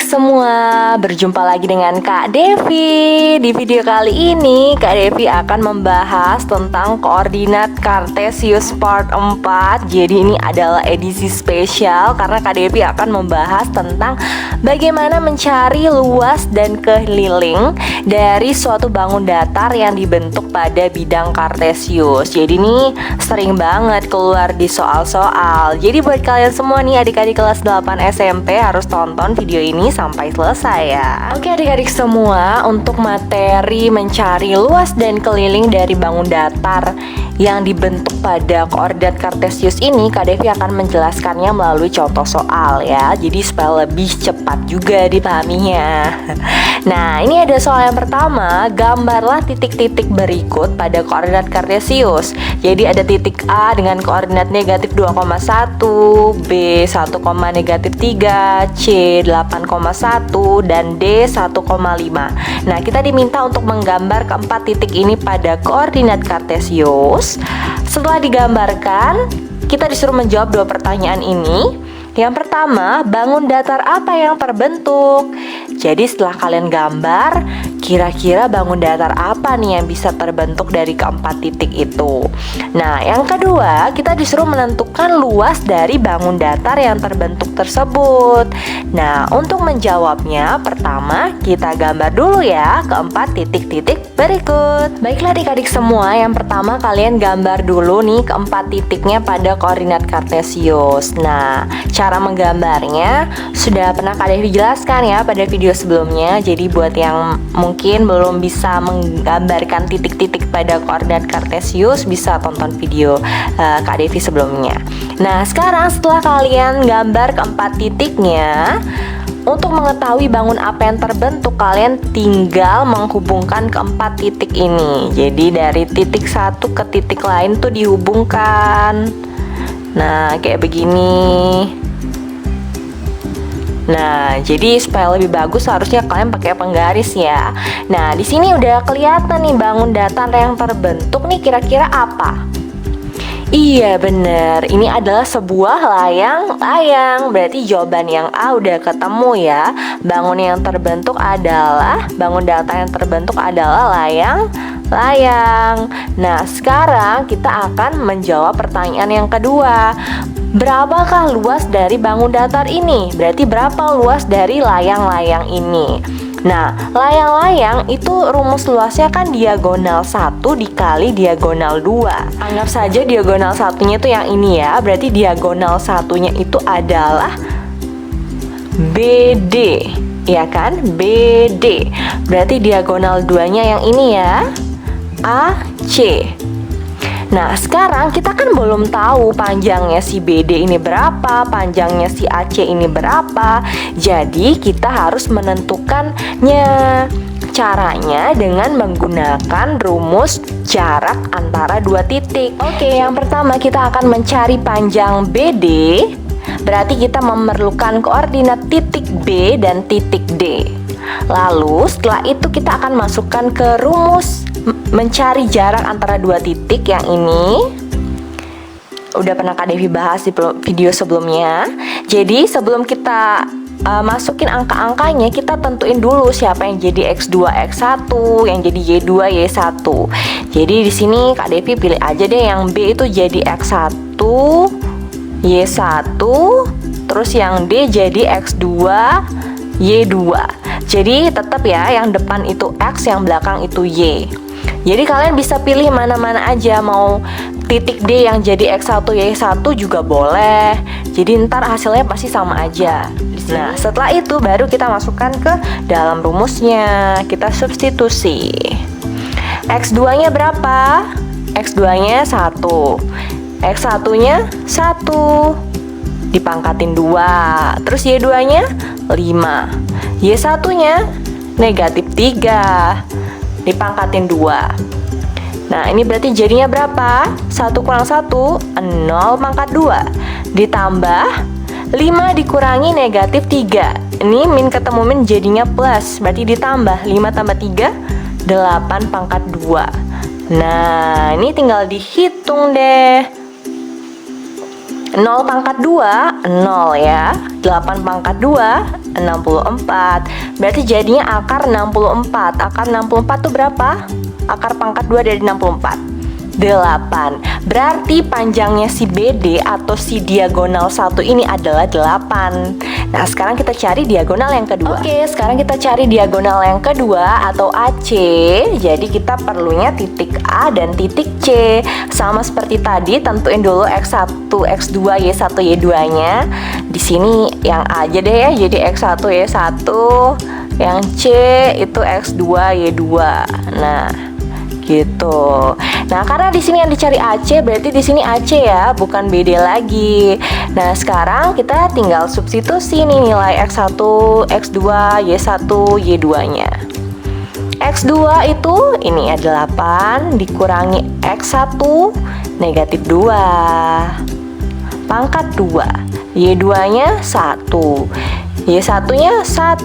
semua, berjumpa lagi dengan Kak Devi. Di video kali ini Kak Devi akan membahas tentang koordinat Cartesius part 4. Jadi ini adalah edisi spesial karena Kak Devi akan membahas tentang bagaimana mencari luas dan keliling dari suatu bangun datar yang dibentuk pada bidang Cartesius. Jadi ini sering banget keluar di soal-soal. Jadi buat kalian semua nih adik-adik kelas 8 SMP harus tonton video ini sampai selesai ya. Oke adik-adik semua, untuk materi mencari luas dan keliling dari bangun datar yang dibentuk pada koordinat Cartesius ini, Kak Devi akan menjelaskannya melalui contoh soal ya. Jadi supaya lebih cepat juga dipahaminya. Nah, ini ada soal yang pertama, gambarlah titik-titik berikut pada koordinat Cartesius. Jadi ada titik A dengan koordinat negatif 2,1, B 1,-3, C 8,1, dan D 1,5. Nah, kita diminta untuk menggambar keempat titik ini pada koordinat Cartesius. Setelah digambarkan, kita disuruh menjawab dua pertanyaan ini. Yang pertama, bangun datar apa yang terbentuk? Jadi setelah kalian gambar, kira-kira bangun datar apa nih yang bisa terbentuk dari keempat titik itu? Nah, yang kedua, kita disuruh menentukan luas dari bangun datar yang terbentuk tersebut. Nah, untuk menjawabnya, pertama kita gambar dulu ya keempat titik-titik berikut. Baiklah adik-adik semua, yang pertama kalian gambar dulu nih keempat titiknya pada koordinat Cartesius. Nah, cara menggambarnya sudah pernah Kak Devi jelaskan ya pada video sebelumnya. Jadi buat yang mungkin belum bisa menggambarkan titik-titik pada koordinat Cartesius, bisa tonton video Kak Devi sebelumnya. Nah, sekarang setelah kalian gambar keempat titiknya, untuk mengetahui bangun apa yang terbentuk, kalian tinggal menghubungkan keempat titik ini. Jadi dari titik satu ke titik lain tuh dihubungkan. Nah, kayak begini. Nah, jadi supaya lebih bagus harusnya kalian pakai penggaris ya. Nah, di sini udah kelihatan nih bangun datar yang terbentuk nih, kira-kira apa? Iya bener, ini adalah sebuah layang-layang. Berarti jawaban yang A udah ketemu ya. Bangun datar yang terbentuk adalah layang-layang. Nah, sekarang kita akan menjawab pertanyaan yang kedua. Berapakah luas dari bangun datar ini? Berarti berapa luas dari layang-layang ini? Nah, layang-layang itu rumus luasnya kan diagonal 1 dikali diagonal 2. Anggap saja diagonal satunya itu yang ini ya. Berarti diagonal satunya itu adalah BD, ya kan? BD. Berarti diagonal 2-nya yang ini ya, AC. Nah, sekarang kita kan belum tahu panjangnya si BD ini berapa, panjangnya si AC ini berapa. Jadi kita harus menentukannya. Caranya dengan menggunakan rumus jarak antara dua titik. Oke, yang pertama kita akan mencari panjang BD. Berarti kita memerlukan koordinat titik B dan titik D. Lalu setelah itu kita akan masukkan ke rumus mencari jarak antara dua titik yang ini. Udah pernah Kak Devi bahas di video sebelumnya. Jadi sebelum kita masukin angka-angkanya, kita tentuin dulu siapa yang jadi X2, X1, yang jadi Y2, Y1. Jadi di sini Kak Devi pilih aja deh yang B itu jadi X1, Y1, terus yang D jadi X2, Y2. Jadi tetap ya yang depan itu X, yang belakang itu Y. Jadi kalian bisa pilih mana-mana aja, mau titik D yang jadi X1, Y1 juga boleh. Jadi ntar hasilnya pasti sama aja. Nah, setelah itu baru kita masukkan ke dalam rumusnya. Kita substitusi. X2-nya berapa? X2-nya 1. X1-nya 1. Dipangkatin 2. Terus Y2-nya 5. Y1-nya negatif 3. Dipangkatin 2. Nah, ini berarti jadinya berapa? 1 kurang 1, 0 pangkat 2. Ditambah 5 dikurangi negatif 3. Ini min ketemu min jadinya plus. Berarti ditambah 5 tambah 3, 8 pangkat 2. Nah, ini tinggal dihitung deh. 0 pangkat 2, 0 ya. 8 pangkat 2, 64. Berarti jadinya akar 64. Akar 64 itu berapa? Akar pangkat 2 dari 64, 8. Berarti panjangnya si BD atau si diagonal 1 ini adalah 8. Nah, sekarang kita cari diagonal yang kedua. Oke, sekarang kita cari diagonal yang kedua atau AC. Jadi kita perlunya titik A dan titik C. Sama seperti tadi, tentuin dulu X1, X2, Y1, Y2-nya. Di sini yang A aja deh ya. Jadi X1, Y1, yang C itu X2, Y2. Nah, gitu. Nah, karena di sini yang dicari AC, berarti di sini AC ya, bukan BD lagi. Nah, sekarang kita tinggal substitusi nih nilai X1, X2, Y1, Y2-nya. X2 itu ini ada 8 dikurangi X1 negatif 2 pangkat 2. Y2-nya 1. Y1-nya 1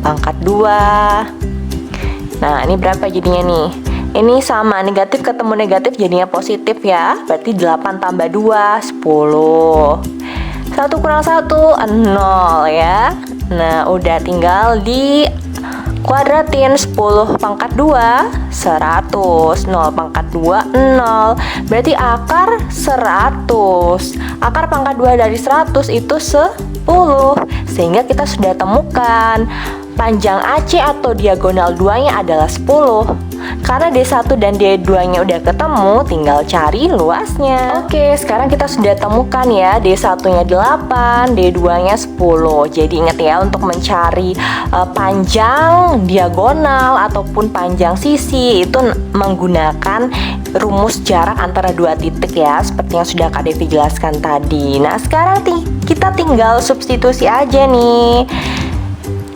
pangkat 2. Nah, ini berapa jadinya nih? Ini sama, negatif ketemu negatif jadinya positif ya. Berarti 8 tambah 2, 10. 1 kurang 1, 0 ya. Nah, udah tinggal di kuadratin. 10 pangkat 2, 100. 0 pangkat 2, 0. Berarti akar 100. Akar pangkat 2 dari 100 itu 10. Sehingga kita sudah temukan panjang AC atau diagonal 2-nya adalah 10. Karena D1 dan D2-nya udah ketemu, tinggal cari luasnya. Oke, sekarang kita sudah temukan ya, D1-nya 8, D2-nya 10. Jadi ingat ya, untuk mencari panjang diagonal ataupun panjang sisi itu menggunakan rumus jarak antara dua titik ya, seperti yang sudah Kak Devi jelaskan tadi. Nah, sekarang kita tinggal substitusi aja nih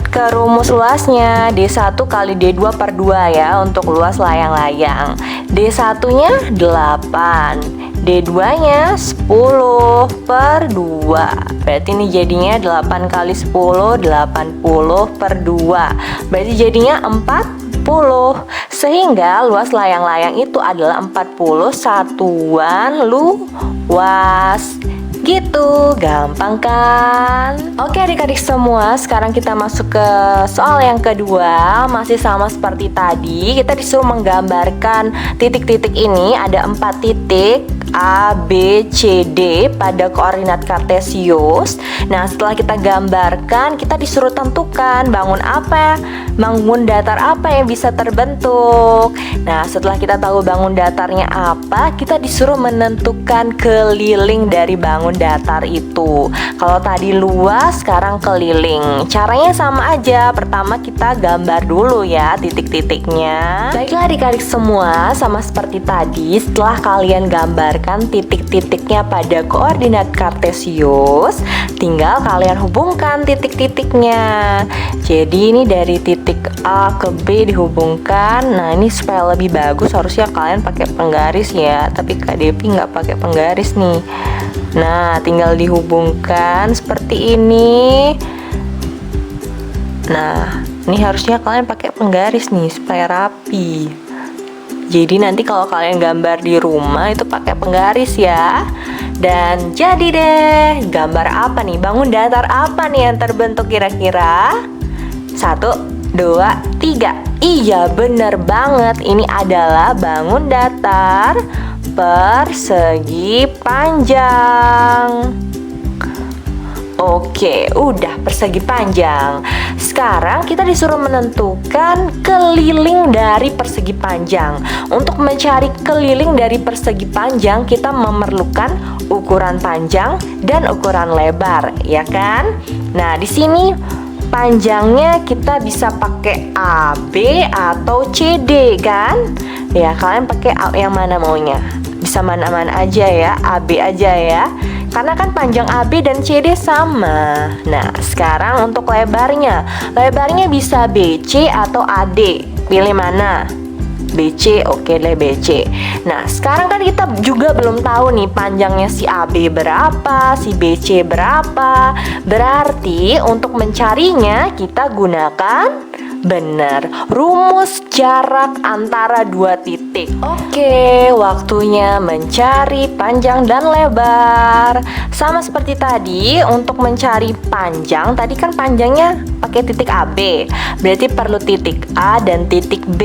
ke rumus luasnya. D1 kali D2 per 2 ya untuk luas layang-layang. D1-nya 8, D2-nya 10 per 2. Berarti ini jadinya 8 kali 10, 80 per 2. Berarti jadinya 40. Sehingga luas layang-layang itu adalah 40 satuan luas. Gitu, gampang kan? Oke adik-adik semua, sekarang kita masuk ke soal yang kedua. Masih sama seperti tadi, kita disuruh menggambarkan titik-titik ini. Ada 4 titik A, B, C, D pada koordinat kartesius. Nah, setelah kita gambarkan, kita disuruh tentukan bangun datar apa yang bisa terbentuk. Nah, setelah kita tahu bangun datarnya apa, kita disuruh menentukan keliling dari bangun datar itu. Kalau tadi luas, sekarang keliling. Caranya sama aja. Pertama kita gambar dulu ya titik-titiknya. Baiklah adik-adik semua, sama seperti tadi, setelah kalian gambarkan titik-titiknya pada koordinat kartesius, tinggal kalian hubungkan titik-titiknya. Jadi ini dari titik A ke B dihubungkan. Nah, ini supaya lebih bagus harusnya kalian pakai penggaris ya, tapi Kak Devi nggak pakai penggaris nih. Nah, tinggal dihubungkan seperti ini. Nah, ini harusnya kalian pakai penggaris nih supaya rapi. Jadi nanti kalau kalian gambar di rumah itu pakai penggaris ya. Dan jadi deh, gambar apa nih? Bangun datar apa nih yang terbentuk kira-kira? 1, 2, 3. Iya, bener banget. Ini adalah bangun datar persegi panjang. Oke, udah persegi panjang. Sekarang kita disuruh menentukan keliling dari persegi panjang. Untuk mencari keliling dari persegi panjang, kita memerlukan ukuran panjang dan ukuran lebar, ya kan? Nah, di sini panjangnya kita bisa pakai AB atau CD kan? Ya, kalian pakai yang mana maunya? Bisa mana-mana aja ya, AB aja ya. Karena kan panjang AB dan CD sama. Nah, sekarang untuk lebarnya. Lebarnya bisa BC atau AD. Pilih mana? BC, oke deh BC. Nah, sekarang kan kita juga belum tahu nih panjangnya si AB berapa, si BC berapa. Berarti untuk mencarinya kita gunakan Bener, rumus jarak antara dua titik. Oke, waktunya mencari panjang dan lebar. Sama seperti tadi, untuk mencari panjang, tadi kan panjangnya pakai titik AB. Berarti perlu titik A dan titik B.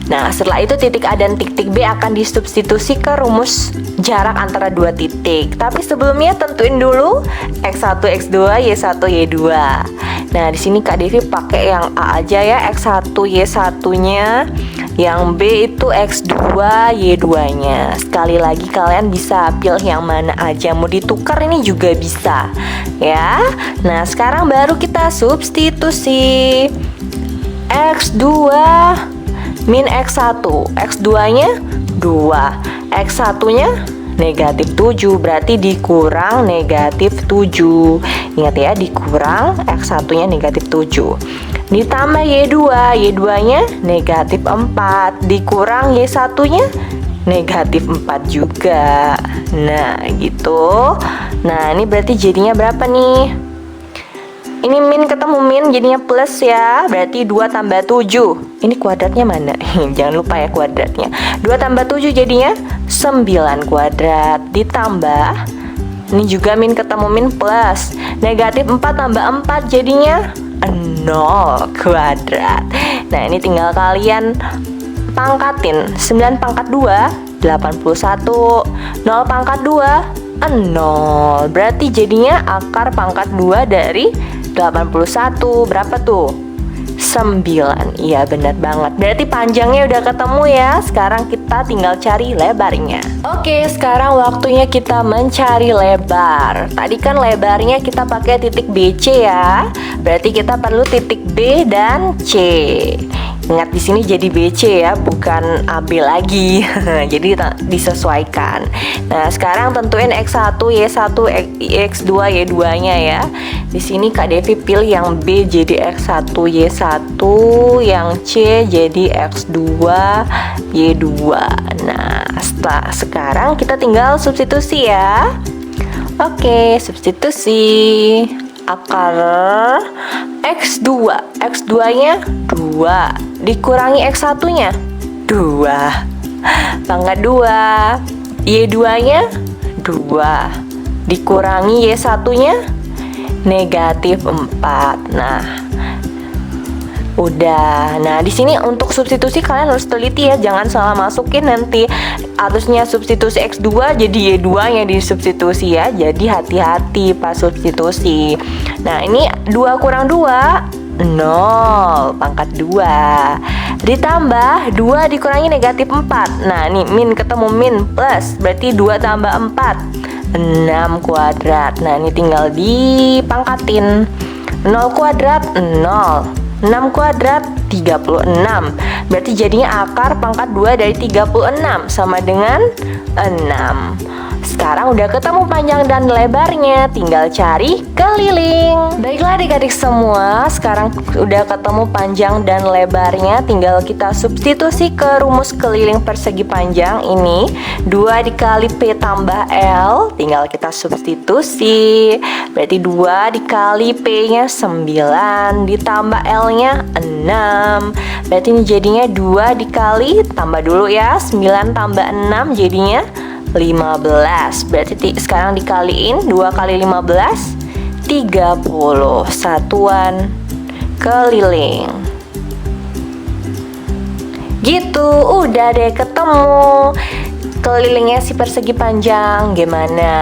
Nah, setelah itu titik A dan titik B akan disubstitusi ke rumus jarak antara dua titik. Tapi sebelumnya tentuin dulu X1, X2, Y1, Y2. Nah, di sini Kak Devi pakai yang A aja ya, X1, Y1-nya. Yang B itu X2, Y2-nya. Sekali lagi kalian bisa pilih yang mana aja. Mau ditukar ini juga bisa ya. Nah, sekarang baru kita substitusi. X2 min X1. X2-nya 2, X1-nya negatif 7, berarti dikurang negatif 7. Ingat ya, dikurang X1-nya negatif 7. Ditambah Y2, Y2-nya negatif 4, dikurang Y1-nya negatif 4 juga. Nah, gitu. Nah, ini berarti jadinya berapa nih? Ini min ketemu min, jadinya plus ya. Berarti 2 tambah 7. Ini kuadratnya mana? Jangan lupa ya kuadratnya. 2 tambah 7 jadinya 9 kuadrat. Ditambah, ini juga min ketemu min plus. Negatif 4 tambah 4 jadinya 0 kuadrat. Nah, ini tinggal kalian pangkatin. 9 pangkat 2, 81. 0 pangkat 2, 0. Berarti jadinya akar pangkat 2 dari 81. Berapa tuh? 9. Iya, benar banget. Berarti panjangnya udah ketemu ya. Sekarang kita tinggal cari lebarnya. Oke, sekarang waktunya kita mencari lebar. Tadi kan lebarnya kita pakai titik BC ya. Berarti kita perlu titik B dan C. Ingat di sini jadi BC ya, bukan AB lagi. Jadi disesuaikan. Nah, sekarang tentuin X1, Y1, X2, Y2-nya ya. Di sini Kak Devi pilih yang B jadi X1, Y1, yang C jadi X2, Y2. Nah, sekarang kita tinggal substitusi ya. Oke, substitusi. Akar X2, X2-nya 2, dikurangi X1-nya 2, pangkat 2. Y2-nya 2, dikurangi Y1-nya negatif 4. Nah, udah. Nah, di sini untuk substitusi kalian harus teliti ya, jangan salah masukin nanti harusnya substitusi X2 jadi Y2 yang disubstitusi ya. Jadi hati-hati pas substitusi. Nah, ini 2 kurang 2, 0 pangkat 2. Ditambah 2 dikurangi negatif 4. Nah, ini min ketemu min plus, berarti 2 tambah 4, 6 kuadrat. Nah, ini tinggal dipangkatin. 0 kuadrat 0, 6 kuadrat 36. Berarti jadinya akar pangkat 2 dari 36 sama dengan 6. Sekarang udah ketemu panjang dan lebarnya, tinggal cari keliling. Baiklah adik-adik semua, sekarang udah ketemu panjang dan lebarnya, tinggal kita substitusi ke rumus keliling persegi panjang ini. 2 dikali P tambah L, tinggal kita substitusi. Berarti 2 dikali P-nya 9, ditambah L-nya 6. Berarti ini jadinya 2 dikali, tambah dulu ya, 9 tambah 6 jadinya 15. Berarti sekarang dikaliin 2 kali 15, 30 satuan keliling. Gitu, udah deh ketemu kelilingnya si persegi panjang. Gimana?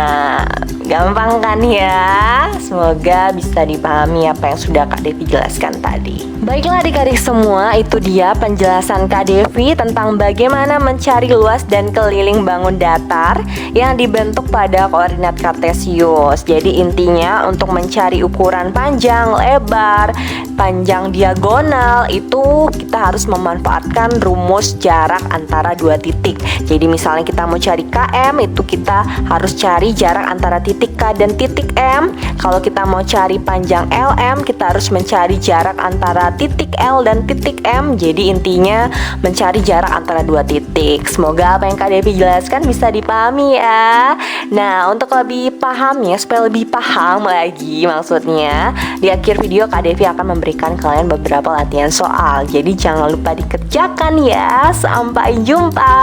Gampang kan ya? Semoga bisa dipahami apa yang sudah Kak Devi jelaskan tadi. Baiklah adik-adik semua, itu dia penjelasan Kak Devi tentang bagaimana mencari luas dan keliling bangun datar yang dibentuk pada koordinat kartesius. Jadi intinya untuk mencari ukuran panjang, lebar, panjang diagonal itu kita harus memanfaatkan rumus jarak antara dua titik. Jadi misalnya kita mau cari KM, itu kita harus cari jarak antara titik K dan titik M. Kalau kita mau cari panjang LM, kita harus mencari jarak antara titik L dan titik M. Jadi intinya mencari jarak antara dua titik. Semoga apa yang Kak Devi jelaskan bisa dipahami ya. Nah, untuk lebih paham ya, supaya lebih paham lagi maksudnya, di akhir video Kak Devi akan memberikan kalian beberapa latihan soal. Jadi jangan lupa dikerjakan ya. Sampai jumpa.